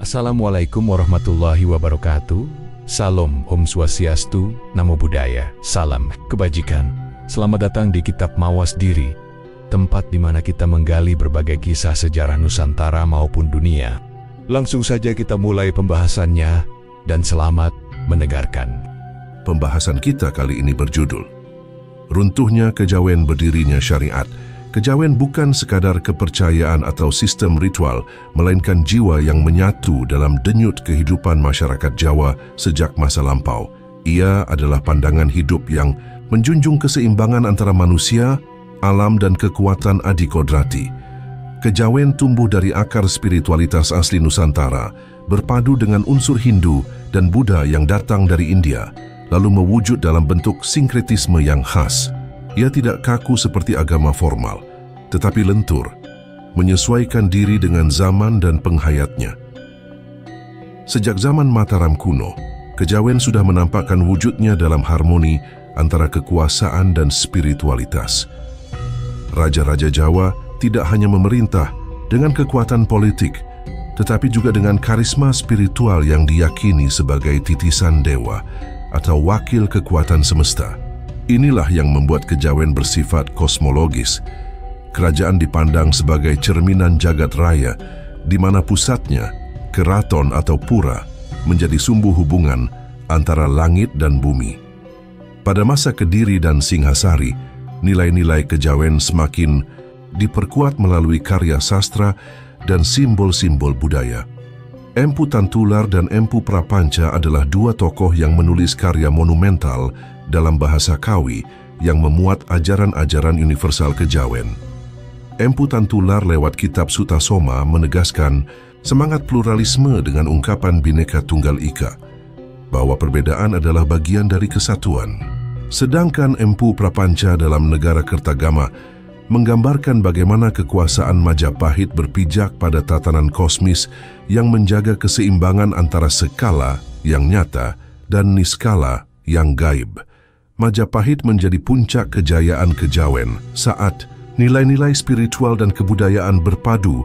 Assalamualaikum warahmatullahi wabarakatuh. Salam Om Swastiastu, Namo Buddhaya, salam kebajikan. Selamat datang di Kitab Mawas Diri, tempat di mana kita menggali berbagai kisah sejarah Nusantara maupun dunia. Langsung saja kita mulai pembahasannya, dan selamat mendengarkan. Pembahasan kita kali ini berjudul Runtuhnya Kejawen Berdirinya Syariat. Kejawen bukan sekadar kepercayaan atau sistem ritual, melainkan jiwa yang menyatu dalam denyut kehidupan masyarakat Jawa sejak masa lampau. Ia adalah pandangan hidup yang menjunjung keseimbangan antara manusia, alam dan kekuatan adikodrati. Kejawen tumbuh dari akar spiritualitas asli Nusantara, berpadu dengan unsur Hindu dan Buddha yang datang dari India, lalu mewujud dalam bentuk sinkretisme yang khas. Ia tidak kaku seperti agama formal, tetapi lentur, menyesuaikan diri dengan zaman dan penghayatnya. Sejak zaman Mataram kuno, kejawen sudah menampakkan wujudnya dalam harmoni antara kekuasaan dan spiritualitas. Raja-raja Jawa tidak hanya memerintah dengan kekuatan politik, tetapi juga dengan karisma spiritual yang diyakini sebagai titisan dewa atau wakil kekuatan semesta. Inilah yang membuat kejawen bersifat kosmologis. Kerajaan dipandang sebagai cerminan jagat raya, di mana pusatnya, keraton atau pura, menjadi sumbu hubungan antara langit dan bumi. Pada masa Kediri dan Singhasari, nilai-nilai kejawen semakin diperkuat melalui karya sastra dan simbol-simbol budaya. Empu Tantular dan Empu Prapanca adalah dua tokoh yang menulis karya monumental dalam bahasa Kawi yang memuat ajaran-ajaran universal kejawen. Empu Tantular lewat kitab Sutasoma menegaskan semangat pluralisme dengan ungkapan Bhinneka Tunggal Ika, bahwa perbedaan adalah bagian dari kesatuan. Sedangkan Empu Prapanca dalam Negara Kertagama menggambarkan bagaimana kekuasaan Majapahit berpijak pada tatanan kosmis yang menjaga keseimbangan antara skala yang nyata dan niskala yang gaib. Majapahit menjadi puncak kejayaan kejawen saat nilai-nilai spiritual dan kebudayaan berpadu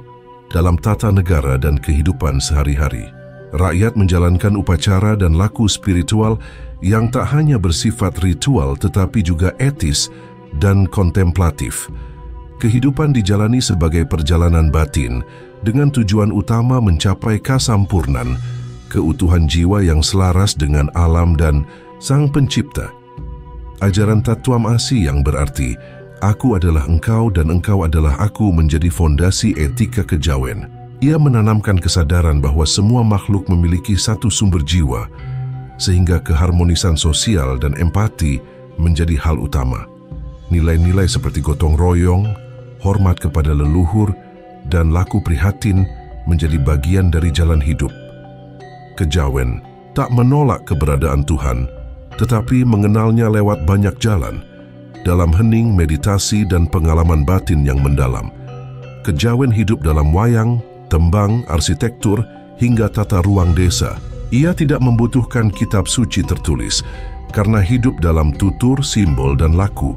dalam tata negara dan kehidupan sehari-hari. Rakyat menjalankan upacara dan laku spiritual yang tak hanya bersifat ritual tetapi juga etis dan kontemplatif. Kehidupan dijalani sebagai perjalanan batin dengan tujuan utama mencapai kasampurnan, keutuhan jiwa yang selaras dengan alam dan Sang Pencipta. Ajaran Tattwam Asi yang berarti aku adalah engkau dan engkau adalah aku menjadi fondasi etika kejawen. Ia menanamkan kesadaran bahwa semua makhluk memiliki satu sumber jiwa, sehingga keharmonisan sosial dan empati menjadi hal utama. Nilai-nilai seperti gotong royong, hormat kepada leluhur, dan laku prihatin menjadi bagian dari jalan hidup. Kejawen tak menolak keberadaan Tuhan, tetapi mengenalnya lewat banyak jalan, dalam hening, meditasi, dan pengalaman batin yang mendalam. Kejawen hidup dalam wayang, tembang, arsitektur, hingga tata ruang desa. Ia tidak membutuhkan kitab suci tertulis, karena hidup dalam tutur, simbol, dan laku.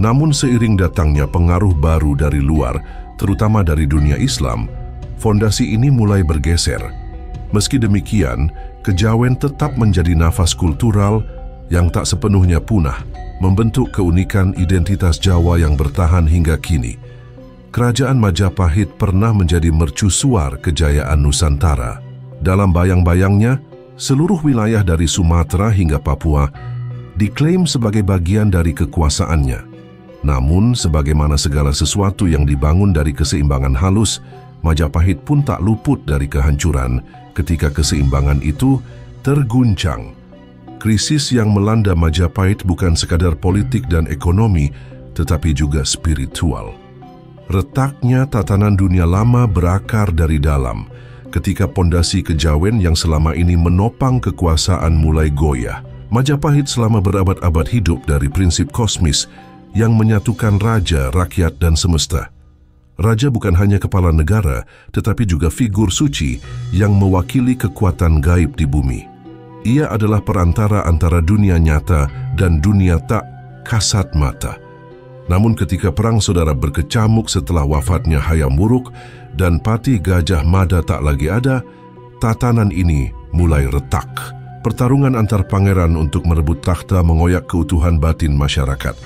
Namun seiring datangnya pengaruh baru dari luar, terutama dari dunia Islam, fondasi ini mulai bergeser. Meski demikian, kejawen tetap menjadi nafas kultural yang tak sepenuhnya punah, membentuk keunikan identitas Jawa yang bertahan hingga kini. Kerajaan Majapahit pernah menjadi mercusuar kejayaan Nusantara. Dalam bayang-bayangnya, seluruh wilayah dari Sumatera hingga Papua diklaim sebagai bagian dari kekuasaannya. Namun, sebagaimana segala sesuatu yang dibangun dari keseimbangan halus, Majapahit pun tak luput dari kehancuran ketika keseimbangan itu terguncang. Krisis yang melanda Majapahit bukan sekadar politik dan ekonomi, tetapi juga spiritual. Retaknya tatanan dunia lama berakar dari dalam, ketika pondasi kejawen yang selama ini menopang kekuasaan mulai goyah. Majapahit selama berabad-abad hidup dari prinsip kosmis yang menyatukan raja, rakyat, dan semesta. Raja bukan hanya kepala negara, tetapi juga figur suci yang mewakili kekuatan gaib di bumi. Ia adalah perantara antara dunia nyata dan dunia tak kasat mata. Namun ketika Perang Saudara berkecamuk setelah wafatnya Hayam Wuruk dan Patih Gajah Mada tak lagi ada, tatanan ini mulai retak. Pertarungan antar pangeran untuk merebut takhta mengoyak keutuhan batin masyarakat.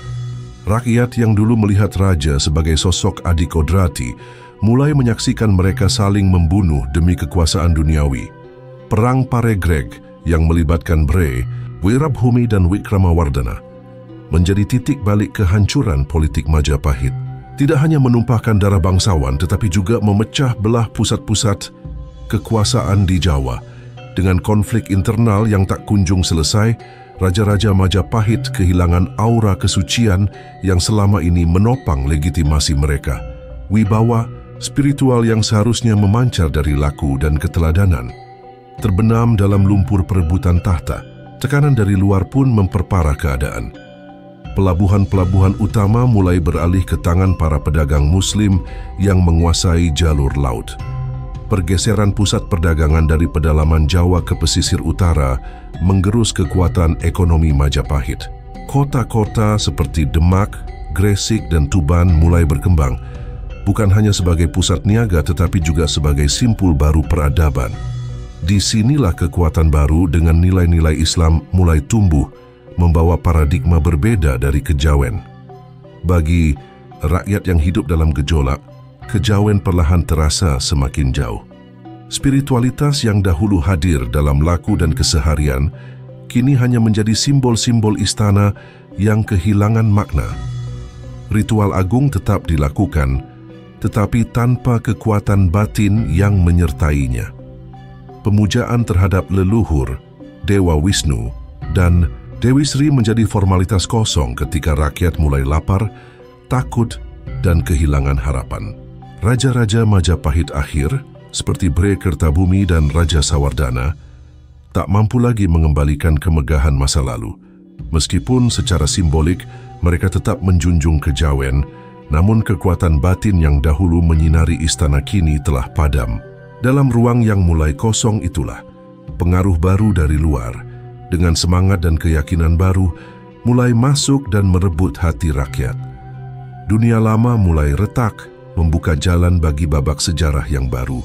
Rakyat yang dulu melihat raja sebagai sosok adikodrati mulai menyaksikan mereka saling membunuh demi kekuasaan duniawi. Perang Paregreg yang melibatkan Bre, Wirabhumi dan Wikramawardhana menjadi titik balik kehancuran politik Majapahit. Tidak hanya menumpahkan darah bangsawan tetapi juga memecah belah pusat-pusat kekuasaan di Jawa. Dengan konflik internal yang tak kunjung selesai, Raja-Raja Majapahit kehilangan aura kesucian yang selama ini menopang legitimasi mereka. Wibawa spiritual yang seharusnya memancar dari laku dan keteladanan terbenam dalam lumpur perebutan tahta. Tekanan dari luar pun memperparah keadaan. Pelabuhan-pelabuhan utama mulai beralih ke tangan para pedagang Muslim yang menguasai jalur laut. Pergeseran pusat perdagangan dari pedalaman Jawa ke pesisir utara menggerus kekuatan ekonomi Majapahit. Kota-kota seperti Demak, Gresik, dan Tuban mulai berkembang, bukan hanya sebagai pusat niaga tetapi juga sebagai simpul baru peradaban. Disinilah kekuatan baru dengan nilai-nilai Islam mulai tumbuh, membawa paradigma berbeda dari kejawen. Bagi rakyat yang hidup dalam gejolak, kejawen perlahan terasa semakin jauh. Spiritualitas yang dahulu hadir dalam laku dan keseharian, kini hanya menjadi simbol-simbol istana yang kehilangan makna. Ritual agung tetap dilakukan, tetapi tanpa kekuatan batin yang menyertainya. Pemujaan terhadap leluhur, Dewa Wisnu, dan Dewi Sri menjadi formalitas kosong ketika rakyat mulai lapar, takut, dan kehilangan harapan. Raja-raja Majapahit akhir, seperti Bre Kertabumi dan Raja Sawardhana, tak mampu lagi mengembalikan kemegahan masa lalu. Meskipun secara simbolik mereka tetap menjunjung kejawen, namun kekuatan batin yang dahulu menyinari istana kini telah padam. Dalam ruang yang mulai kosong itulah, pengaruh baru dari luar, dengan semangat dan keyakinan baru, mulai masuk dan merebut hati rakyat. Dunia lama mulai retak, membuka jalan bagi babak sejarah yang baru.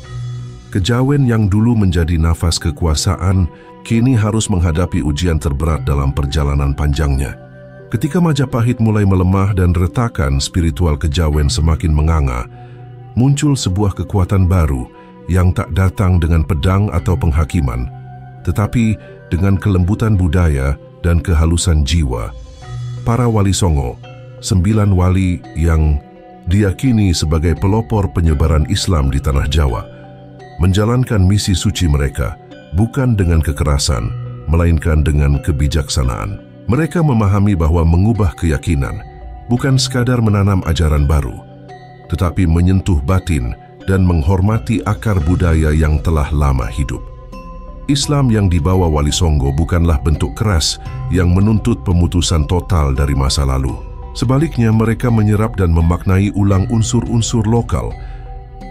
Kejawen yang dulu menjadi nafas kekuasaan, kini harus menghadapi ujian terberat dalam perjalanan panjangnya. Ketika Majapahit mulai melemah dan retakan spiritual kejawen semakin menganga, muncul sebuah kekuatan baru yang tak datang dengan pedang atau penghakiman, tetapi dengan kelembutan budaya dan kehalusan jiwa. Para Wali Songo, 9 wali yang diyakini sebagai pelopor penyebaran Islam di tanah Jawa, menjalankan misi suci mereka bukan dengan kekerasan, melainkan dengan kebijaksanaan. Mereka memahami bahwa mengubah keyakinan bukan sekadar menanam ajaran baru, tetapi menyentuh batin dan menghormati akar budaya yang telah lama hidup. Islam yang dibawa Wali Songo bukanlah bentuk keras yang menuntut pemutusan total dari masa lalu. Sebaliknya, mereka menyerap dan memaknai ulang unsur-unsur lokal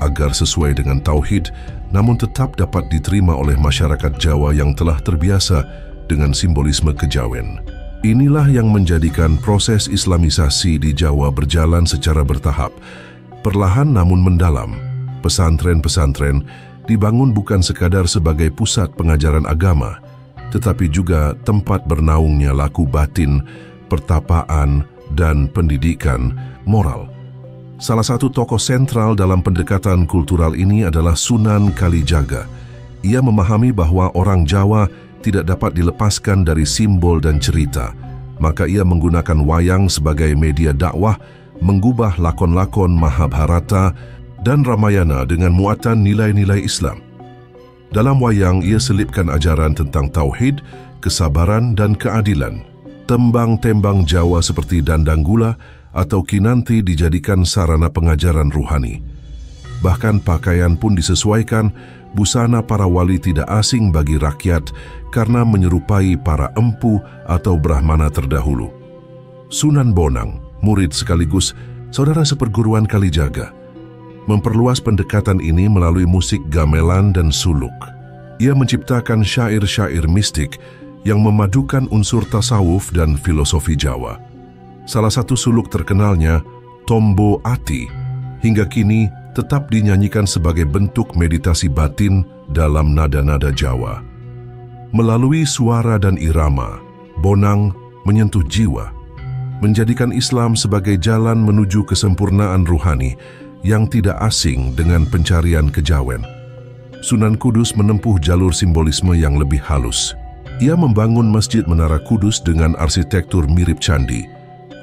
agar sesuai dengan tauhid, namun tetap dapat diterima oleh masyarakat Jawa yang telah terbiasa dengan simbolisme kejawen. Inilah yang menjadikan proses Islamisasi di Jawa berjalan secara bertahap, perlahan namun mendalam. Pesantren-pesantren dibangun bukan sekadar sebagai pusat pengajaran agama, tetapi juga tempat bernaungnya laku batin, pertapaan, dan pendidikan moral. Salah satu tokoh sentral dalam pendekatan kultural ini adalah Sunan Kalijaga. Ia memahami bahwa orang Jawa tidak dapat dilepaskan dari simbol dan cerita, maka ia menggunakan wayang sebagai media dakwah, menggubah lakon-lakon Mahabharata dan Ramayana dengan muatan nilai-nilai Islam. Dalam wayang, ia selipkan ajaran tentang tauhid, kesabaran, dan keadilan. Tembang-tembang Jawa seperti Dandang Gula atau Kinanti dijadikan sarana pengajaran ruhani. Bahkan pakaian pun disesuaikan, busana para wali tidak asing bagi rakyat karena menyerupai para empu atau Brahmana terdahulu. Sunan Bonang, murid sekaligus saudara seperguruan Kalijaga, memperluas pendekatan ini melalui musik gamelan dan suluk. Ia menciptakan syair-syair mistik yang memadukan unsur tasawuf dan filosofi Jawa. Salah satu suluk terkenalnya, Tombo Ati, hingga kini tetap dinyanyikan sebagai bentuk meditasi batin dalam nada-nada Jawa. Melalui suara dan irama, Bonang menyentuh jiwa, menjadikan Islam sebagai jalan menuju kesempurnaan ruhani yang tidak asing dengan pencarian kejawen. Sunan Kudus menempuh jalur simbolisme yang lebih halus. Ia membangun Masjid Menara Kudus dengan arsitektur mirip candi,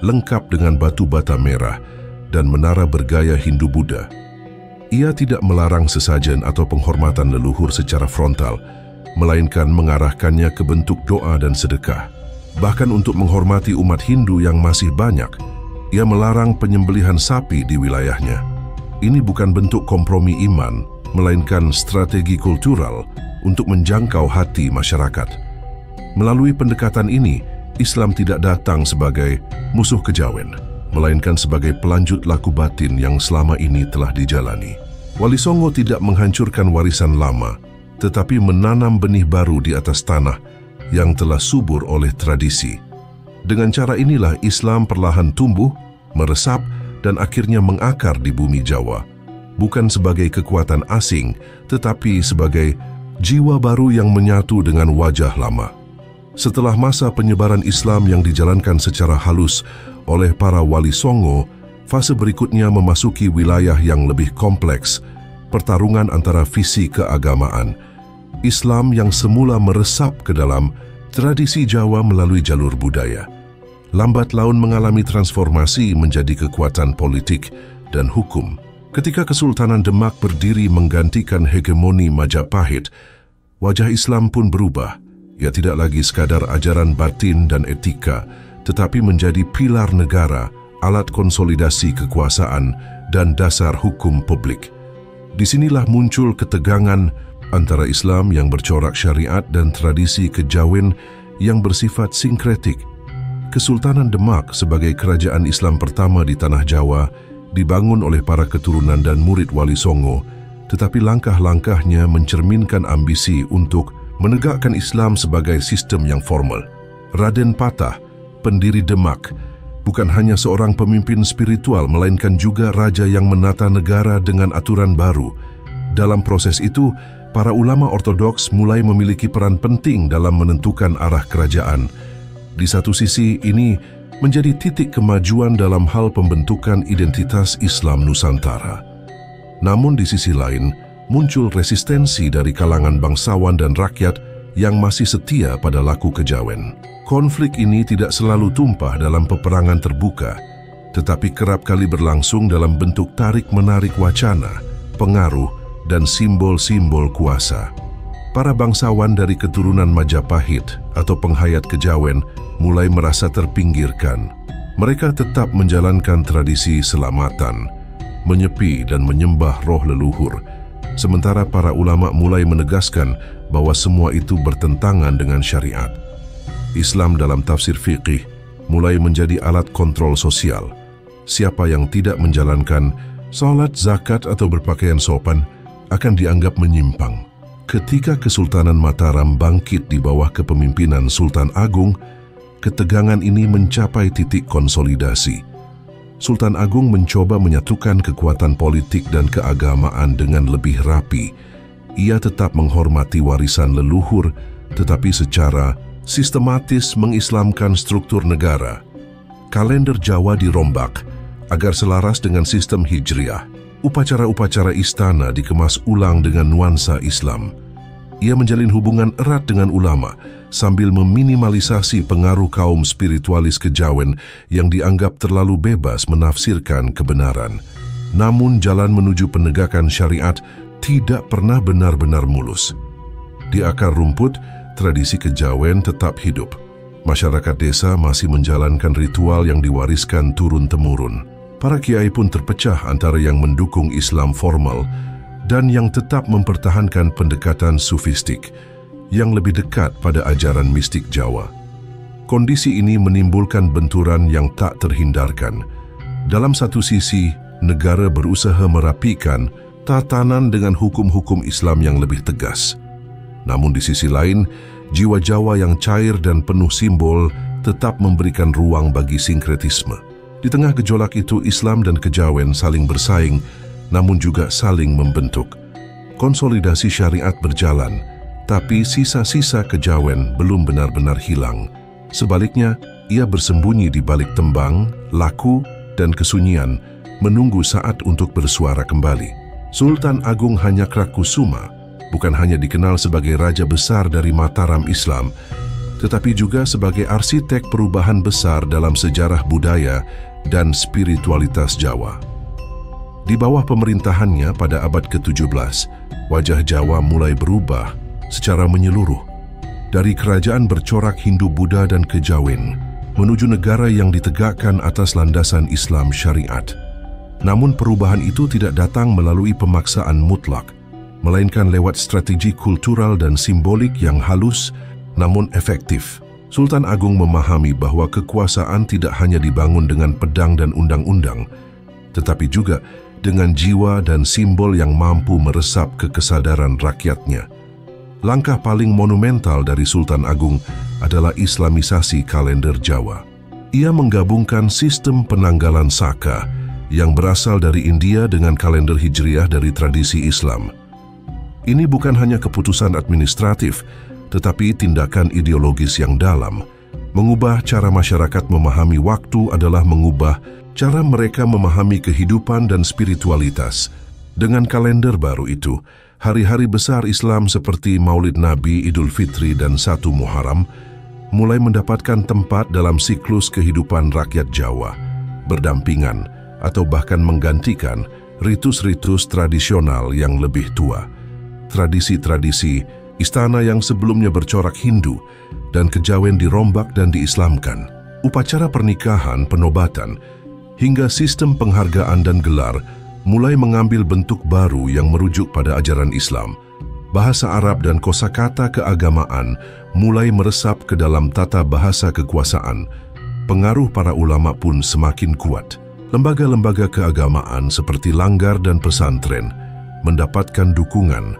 lengkap dengan batu bata merah dan menara bergaya Hindu-Buddha. Ia tidak melarang sesajen atau penghormatan leluhur secara frontal, melainkan mengarahkannya ke bentuk doa dan sedekah. Bahkan untuk menghormati umat Hindu yang masih banyak, ia melarang penyembelihan sapi di wilayahnya. Ini bukan bentuk kompromi iman, melainkan strategi kultural untuk menjangkau hati masyarakat. Melalui pendekatan ini, Islam tidak datang sebagai musuh kejawen, melainkan sebagai pelanjut laku batin yang selama ini telah dijalani. Wali Songo tidak menghancurkan warisan lama, tetapi menanam benih baru di atas tanah yang telah subur oleh tradisi. Dengan cara inilah Islam perlahan tumbuh, meresap, dan akhirnya mengakar di bumi Jawa. Bukan sebagai kekuatan asing, tetapi sebagai jiwa baru yang menyatu dengan wajah lama. Setelah masa penyebaran Islam yang dijalankan secara halus oleh para wali Songo, fase berikutnya memasuki wilayah yang lebih kompleks, pertarungan antara visi keagamaan. Islam yang semula meresap ke dalam tradisi Jawa melalui jalur budaya, lambat laun mengalami transformasi menjadi kekuatan politik dan hukum. Ketika Kesultanan Demak berdiri menggantikan hegemoni Majapahit, wajah Islam pun berubah. Ia tidak lagi sekadar ajaran batin dan etika, tetapi menjadi pilar negara, alat konsolidasi kekuasaan, dan dasar hukum publik. Disinilah muncul ketegangan antara Islam yang bercorak syariat dan tradisi kejawen yang bersifat sinkretik. Kesultanan Demak sebagai kerajaan Islam pertama di tanah Jawa dibangun oleh para keturunan dan murid Wali Songo, tetapi langkah-langkahnya mencerminkan ambisi untuk menegakkan Islam sebagai sistem yang formal. Raden Patah, pendiri Demak, bukan hanya seorang pemimpin spiritual, melainkan juga raja yang menata negara dengan aturan baru. Dalam proses itu, para ulama ortodoks mulai memiliki peran penting dalam menentukan arah kerajaan. Di satu sisi, ini menjadi titik kemajuan dalam hal pembentukan identitas Islam Nusantara. Namun di sisi lain, muncul resistensi dari kalangan bangsawan dan rakyat yang masih setia pada laku kejawen. Konflik ini tidak selalu tumpah dalam peperangan terbuka, tetapi kerap kali berlangsung dalam bentuk tarik-menarik wacana, pengaruh, dan simbol-simbol kuasa. Para bangsawan dari keturunan Majapahit atau penghayat kejawen mulai merasa terpinggirkan. Mereka tetap menjalankan tradisi selamatan, menyepi dan menyembah roh leluhur, sementara para ulama mulai menegaskan bahwa semua itu bertentangan dengan syariat. Islam dalam tafsir fiqih mulai menjadi alat kontrol sosial. Siapa yang tidak menjalankan salat, zakat atau berpakaian sopan akan dianggap menyimpang. Ketika Kesultanan Mataram bangkit di bawah kepemimpinan Sultan Agung, ketegangan ini mencapai titik konsolidasi. Sultan Agung mencoba menyatukan kekuatan politik dan keagamaan dengan lebih rapi. Ia tetap menghormati warisan leluhur, tetapi secara sistematis mengislamkan struktur negara. Kalender Jawa dirombak agar selaras dengan sistem Hijriah. Upacara-upacara istana dikemas ulang dengan nuansa Islam. Ia menjalin hubungan erat dengan ulama sambil meminimalisasi pengaruh kaum spiritualis kejawen yang dianggap terlalu bebas menafsirkan kebenaran. Namun jalan menuju penegakan syariat tidak pernah benar-benar mulus. Di akar rumput, tradisi kejawen tetap hidup. Masyarakat desa masih menjalankan ritual yang diwariskan turun-temurun. Para kiai pun terpecah antara yang mendukung Islam formal dan yang tetap mempertahankan pendekatan sufistik yang lebih dekat pada ajaran mistik Jawa. Kondisi ini menimbulkan benturan yang tak terhindarkan. Dalam satu sisi, negara berusaha merapikan tatanan dengan hukum-hukum Islam yang lebih tegas. Namun di sisi lain, jiwa Jawa yang cair dan penuh simbol tetap memberikan ruang bagi sinkretisme. Di tengah gejolak itu, Islam dan kejawen saling bersaing, namun juga saling membentuk. Konsolidasi syariat berjalan, tapi sisa-sisa kejawen belum benar-benar hilang. Sebaliknya, ia bersembunyi di balik tembang, laku, dan kesunyian, menunggu saat untuk bersuara kembali. Sultan Agung Hanyakrakkusuma bukan hanya dikenal sebagai raja besar dari Mataram Islam, tetapi juga sebagai arsitek perubahan besar dalam sejarah budaya dan spiritualitas Jawa. Di bawah pemerintahannya pada abad ke-17, wajah Jawa mulai berubah secara menyeluruh. Dari kerajaan bercorak Hindu-Buddha dan kejawen, menuju negara yang ditegakkan atas landasan Islam syariat. Namun perubahan itu tidak datang melalui pemaksaan mutlak, melainkan lewat strategi kultural dan simbolik yang halus namun efektif. Sultan Agung memahami bahwa kekuasaan tidak hanya dibangun dengan pedang dan undang-undang, tetapi juga dengan jiwa dan simbol yang mampu meresap ke kesadaran rakyatnya. Langkah paling monumental dari Sultan Agung adalah Islamisasi kalender Jawa. Ia menggabungkan sistem penanggalan Saka yang berasal dari India dengan kalender Hijriah dari tradisi Islam. Ini bukan hanya keputusan administratif, tetapi tindakan ideologis yang dalam. Mengubah cara masyarakat memahami waktu adalah mengubah cara mereka memahami kehidupan dan spiritualitas. Dengan kalender baru itu, hari-hari besar Islam seperti Maulid Nabi, Idul Fitri, dan 1 Muharram mulai mendapatkan tempat dalam siklus kehidupan rakyat Jawa, berdampingan atau bahkan menggantikan ritus-ritus tradisional yang lebih tua. Tradisi-tradisi istana yang sebelumnya bercorak Hindu dan kejawen dirombak dan diislamkan. Upacara pernikahan, penobatan, hingga sistem penghargaan dan gelar mulai mengambil bentuk baru yang merujuk pada ajaran Islam. Bahasa Arab dan kosakata keagamaan mulai meresap ke dalam tata bahasa kekuasaan. Pengaruh para ulama pun semakin kuat. Lembaga-lembaga keagamaan seperti langgar dan pesantren mendapatkan dukungan,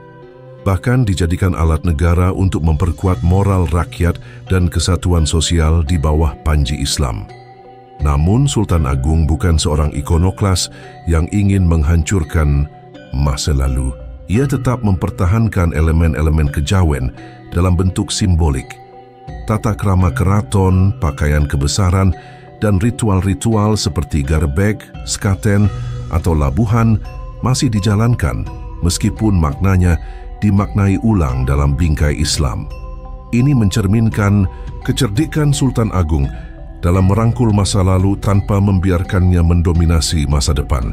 bahkan dijadikan alat negara untuk memperkuat moral rakyat dan kesatuan sosial di bawah panji Islam. Namun Sultan Agung bukan seorang ikonoklas yang ingin menghancurkan masa lalu. Ia tetap mempertahankan elemen-elemen kejawen dalam bentuk simbolik. Tata krama keraton, pakaian kebesaran, dan ritual-ritual seperti garbek, skaten, atau labuhan masih dijalankan, meskipun maknanya dimaknai ulang dalam bingkai Islam. Ini mencerminkan kecerdikan Sultan Agung dalam merangkul masa lalu tanpa membiarkannya mendominasi masa depan.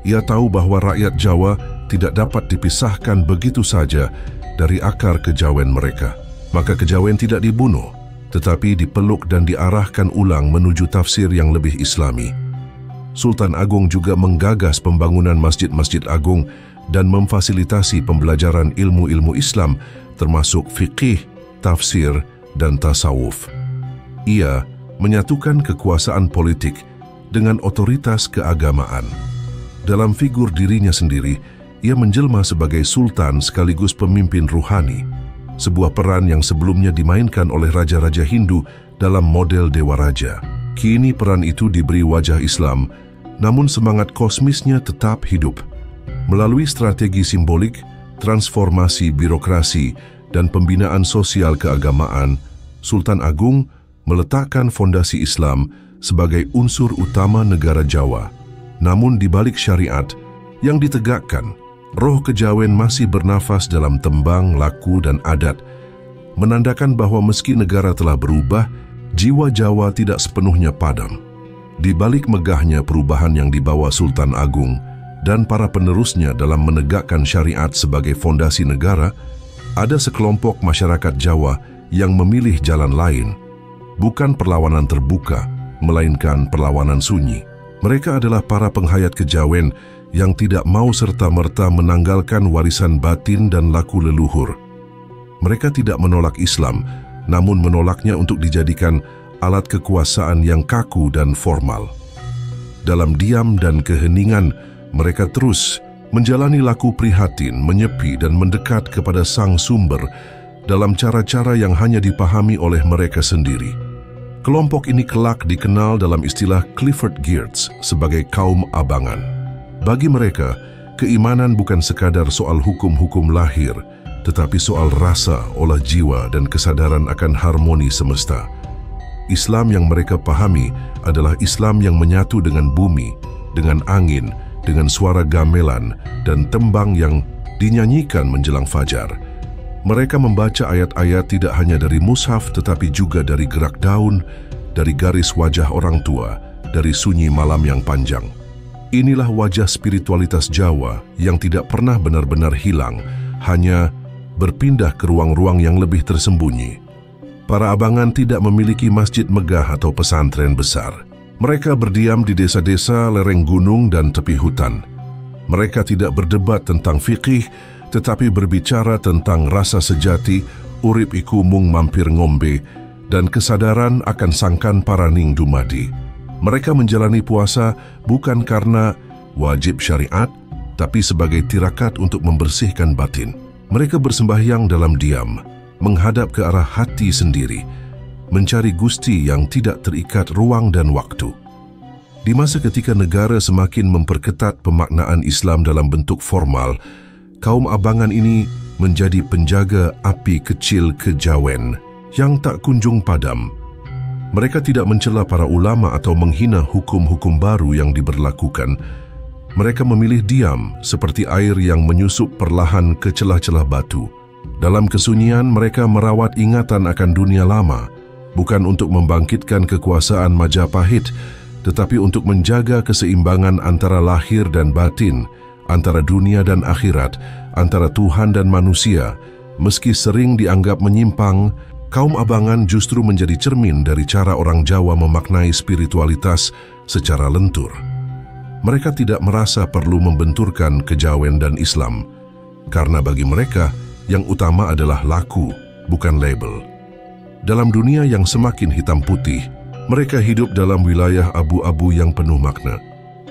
Ia tahu bahwa rakyat Jawa tidak dapat dipisahkan begitu saja dari akar kejawen mereka. Maka kejawen tidak dibunuh, tetapi dipeluk dan diarahkan ulang menuju tafsir yang lebih Islami. Sultan Agung juga menggagas pembangunan masjid-masjid agung dan memfasilitasi pembelajaran ilmu-ilmu Islam termasuk fiqih, tafsir, dan tasawuf. Ia menyatukan kekuasaan politik dengan otoritas keagamaan. Dalam figur dirinya sendiri, ia menjelma sebagai sultan sekaligus pemimpin ruhani, sebuah peran yang sebelumnya dimainkan oleh raja-raja Hindu dalam model Dewa Raja. Kini peran itu diberi wajah Islam, namun semangat kosmisnya tetap hidup. Melalui strategi simbolik, transformasi birokrasi, dan pembinaan sosial keagamaan, Sultan Agung meletakkan fondasi Islam sebagai unsur utama negara Jawa. Namun di balik syariat yang ditegakkan, roh kejawen masih bernafas dalam tembang, laku, dan adat, menandakan bahwa meski negara telah berubah, jiwa Jawa tidak sepenuhnya padam. Di balik megahnya perubahan yang dibawa Sultan Agung dan para penerusnya dalam menegakkan syariat sebagai fondasi negara, ada sekelompok masyarakat Jawa yang memilih jalan lain, bukan perlawanan terbuka, melainkan perlawanan sunyi. Mereka adalah para penghayat kejawen yang tidak mau serta-merta menanggalkan warisan batin dan laku leluhur. Mereka tidak menolak Islam, namun menolaknya untuk dijadikan alat kekuasaan yang kaku dan formal. Dalam diam dan keheningan, mereka terus menjalani laku prihatin, menyepi dan mendekat kepada sang sumber dalam cara-cara yang hanya dipahami oleh mereka sendiri. Kelompok ini kelak dikenal dalam istilah Clifford Geertz sebagai kaum abangan. Bagi mereka, keimanan bukan sekadar soal hukum-hukum lahir, tetapi soal rasa, olah jiwa dan kesadaran akan harmoni semesta. Islam yang mereka pahami adalah Islam yang menyatu dengan bumi, dengan angin, dengan suara gamelan dan tembang yang dinyanyikan menjelang fajar. Mereka membaca ayat-ayat tidak hanya dari mushaf tetapi juga dari gerak daun, dari garis wajah orang tua, dari sunyi malam yang panjang. Inilah wajah spiritualitas Jawa yang tidak pernah benar-benar hilang, hanya berpindah ke ruang-ruang yang lebih tersembunyi. Para abangan tidak memiliki masjid megah atau pesantren besar. Mereka berdiam di desa-desa, lereng gunung dan tepi hutan. Mereka tidak berdebat tentang fikih, tetapi berbicara tentang rasa sejati, urip iku mung mampir ngombe, dan kesadaran akan sangkan paraning dumadi. Mereka menjalani puasa bukan karena wajib syariat, tapi sebagai tirakat untuk membersihkan batin. Mereka bersembahyang dalam diam, menghadap ke arah hati sendiri, mencari Gusti yang tidak terikat ruang dan waktu. Di masa ketika negara semakin memperketat pemaknaan Islam dalam bentuk formal, kaum abangan ini menjadi penjaga api kecil kejawen yang tak kunjung padam. Mereka tidak mencela para ulama atau menghina hukum-hukum baru yang diberlakukan. Mereka memilih diam seperti air yang menyusup perlahan ke celah-celah batu. Dalam kesunyian, mereka merawat ingatan akan dunia lama, bukan untuk membangkitkan kekuasaan Majapahit, tetapi untuk menjaga keseimbangan antara lahir dan batin, antara dunia dan akhirat, antara Tuhan dan manusia. Meski sering dianggap menyimpang, kaum abangan justru menjadi cermin dari cara orang Jawa memaknai spiritualitas secara lentur. Mereka tidak merasa perlu membenturkan kejawen dan Islam, karena bagi mereka, yang utama adalah laku, bukan label. Dalam dunia yang semakin hitam putih, mereka hidup dalam wilayah abu-abu yang penuh makna.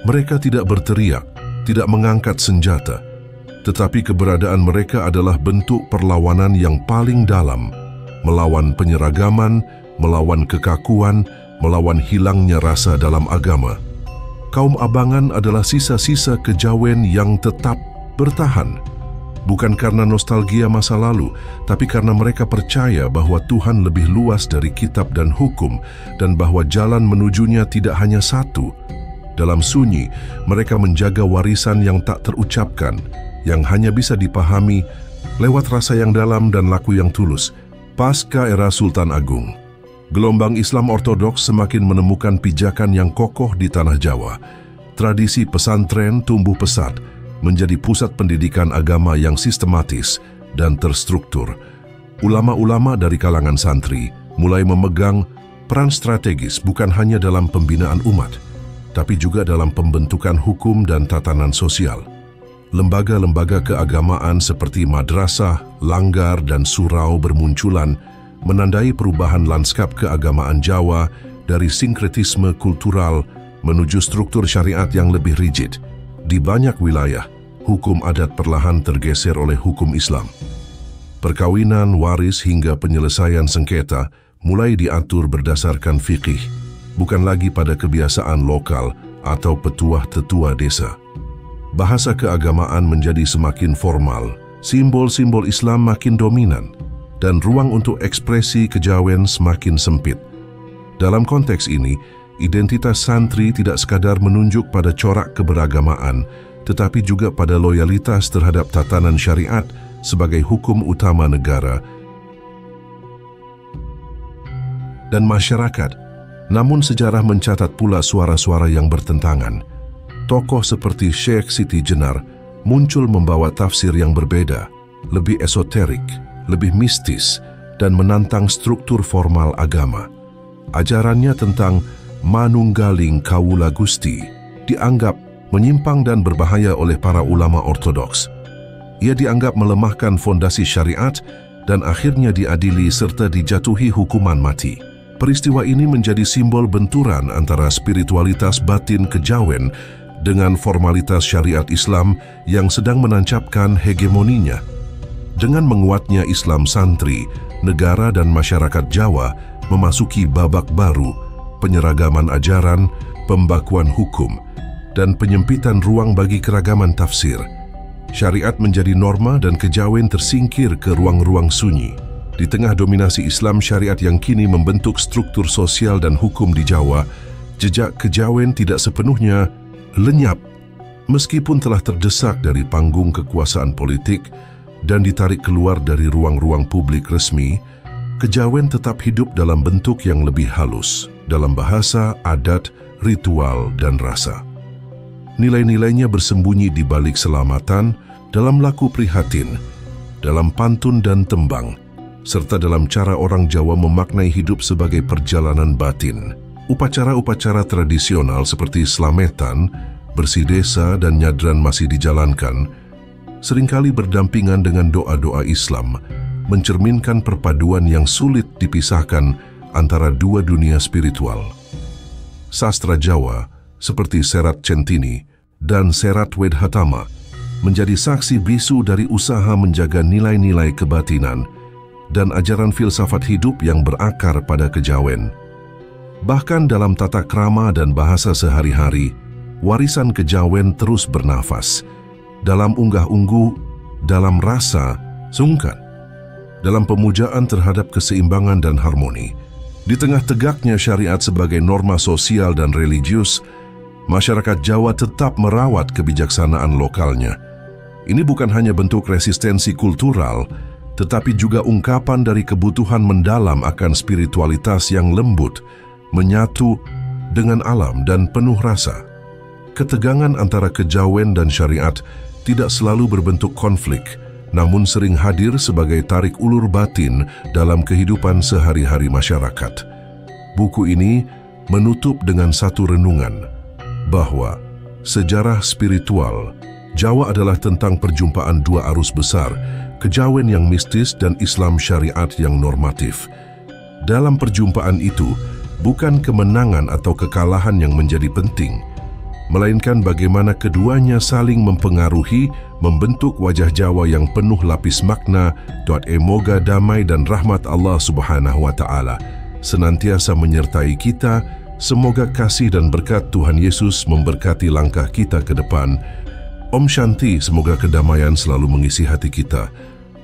Mereka tidak berteriak, tidak mengangkat senjata, tetapi keberadaan mereka adalah bentuk perlawanan yang paling dalam, melawan penyeragaman, melawan kekakuan, melawan hilangnya rasa dalam agama. Kaum abangan adalah sisa-sisa kejawen yang tetap bertahan, bukan karena nostalgia masa lalu, tapi karena mereka percaya bahwa Tuhan lebih luas dari kitab dan hukum dan bahwa jalan menujunya tidak hanya satu. Dalam sunyi, mereka menjaga warisan yang tak terucapkan, yang hanya bisa dipahami lewat rasa yang dalam dan laku yang tulus. Pasca era Sultan Agung, gelombang Islam Ortodoks semakin menemukan pijakan yang kokoh di tanah Jawa. Tradisi pesantren tumbuh pesat, menjadi pusat pendidikan agama yang sistematis dan terstruktur. Ulama-ulama dari kalangan santri mulai memegang peran strategis bukan hanya dalam pembinaan umat, tapi juga dalam pembentukan hukum dan tatanan sosial. Lembaga-lembaga keagamaan seperti madrasah, langgar, dan surau bermunculan, menandai perubahan lanskap keagamaan Jawa dari sinkretisme kultural menuju struktur syariat yang lebih rigid. Di banyak wilayah, hukum adat perlahan tergeser oleh hukum Islam. Perkawinan, waris hingga penyelesaian sengketa mulai diatur berdasarkan fikih, bukan lagi pada kebiasaan lokal atau petuah-tetua desa. Bahasa keagamaan menjadi semakin formal, simbol-simbol Islam makin dominan, dan ruang untuk ekspresi kejawen semakin sempit. Dalam konteks ini, identitas santri tidak sekadar menunjuk pada corak keberagamaan, tetapi juga pada loyalitas terhadap tatanan syariat sebagai hukum utama negara dan masyarakat. Namun sejarah mencatat pula suara-suara yang bertentangan. Tokoh seperti Syekh Siti Jenar muncul membawa tafsir yang berbeda, lebih esoterik, lebih mistis, dan menantang struktur formal agama. Ajarannya tentang manunggaling kawula Gusti dianggap menyimpang dan berbahaya oleh para ulama ortodoks. Ia dianggap melemahkan fondasi syariat dan akhirnya diadili serta dijatuhi hukuman mati. Peristiwa ini menjadi simbol benturan antara spiritualitas batin kejawen dengan formalitas syariat Islam yang sedang menancapkan hegemoninya. Dengan menguatnya Islam santri, negara dan masyarakat Jawa memasuki babak baru, penyeragaman ajaran, pembakuan hukum, dan penyempitan ruang bagi keragaman tafsir. Syariat menjadi norma dan kejawen tersingkir ke ruang-ruang sunyi. Di tengah dominasi Islam syariat yang kini membentuk struktur sosial dan hukum di Jawa, jejak kejawen tidak sepenuhnya lenyap. Meskipun telah terdesak dari panggung kekuasaan politik dan ditarik keluar dari ruang-ruang publik resmi, kejawen tetap hidup dalam bentuk yang lebih halus, dalam bahasa, adat, ritual, dan rasa. Nilai-nilainya bersembunyi di balik selamatan, dalam laku prihatin, dalam pantun dan tembang, serta dalam cara orang Jawa memaknai hidup sebagai perjalanan batin. Upacara-upacara tradisional seperti slametan, bersih desa, dan nyadran masih dijalankan, seringkali berdampingan dengan doa-doa Islam, mencerminkan perpaduan yang sulit dipisahkan antara dua dunia spiritual. Sastra Jawa, seperti Serat Centini dan Serat Wedhatama, menjadi saksi bisu dari usaha menjaga nilai-nilai kebatinan dan ajaran filsafat hidup yang berakar pada kejawen. Bahkan dalam tata krama dan bahasa sehari-hari, warisan kejawen terus bernafas, dalam unggah-ungguh, dalam rasa, sungkan, dalam pemujaan terhadap keseimbangan dan harmoni. Di tengah tegaknya syariat sebagai norma sosial dan religius, masyarakat Jawa tetap merawat kebijaksanaan lokalnya. Ini bukan hanya bentuk resistensi kultural, tetapi juga ungkapan dari kebutuhan mendalam akan spiritualitas yang lembut, menyatu dengan alam dan penuh rasa. Ketegangan antara kejawen dan syariat tidak selalu berbentuk konflik, namun sering hadir sebagai tarik ulur batin dalam kehidupan sehari-hari masyarakat. Buku ini menutup dengan satu renungan, bahwa sejarah spiritual Jawa adalah tentang perjumpaan dua arus besar, kejawen yang mistis dan Islam syariat yang normatif. Dalam perjumpaan itu, bukan kemenangan atau kekalahan yang menjadi penting, melainkan bagaimana keduanya saling mempengaruhi, membentuk wajah Jawa yang penuh lapis makna. Moga damai dan rahmat Allah Subhanahu wa Ta'ala senantiasa menyertai kita. Semoga kasih dan berkat Tuhan Yesus memberkati langkah kita ke depan. Om Shanti, semoga kedamaian selalu mengisi hati kita.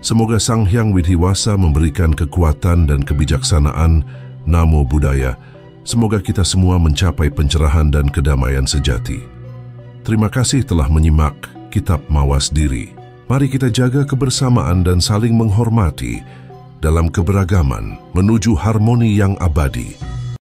Semoga Sang Hyang Widi-Wasa memberikan kekuatan dan kebijaksanaan. Namo Buddhaya. Semoga kita semua mencapai pencerahan dan kedamaian sejati. Terima kasih telah menyimak Kitab Mawas Diri. Mari kita jaga kebersamaan dan saling menghormati dalam keberagaman menuju harmoni yang abadi.